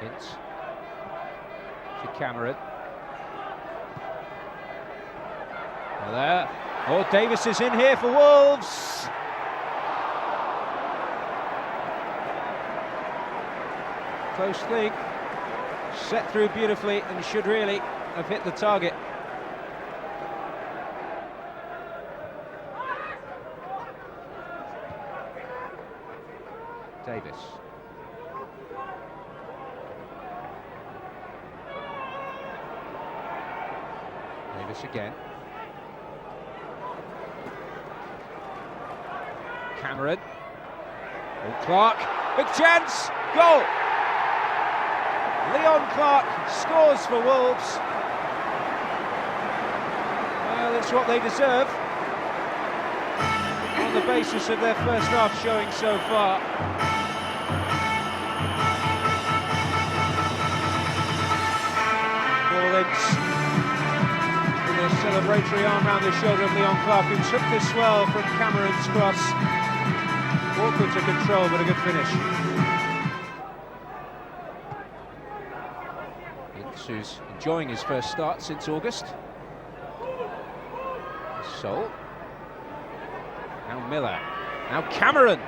Hints to Cameron. Well, there. Oh, Davis is in here for Wolves. Close league. Set through beautifully and should really have hit the target. Davis. Davis again. Cameron. Oh, Clark. Big chance. Goal. Leon Clark scores for Wolves. Well, it's what they deserve on the basis of their first half showing so far. Molineux with a celebratory arm round the shoulder of Leon Clark, who took this well from Cameron's cross. Awkward to control, but a good finish. Who's enjoying his first start since August. Sol. Now Miller. Now Cameron.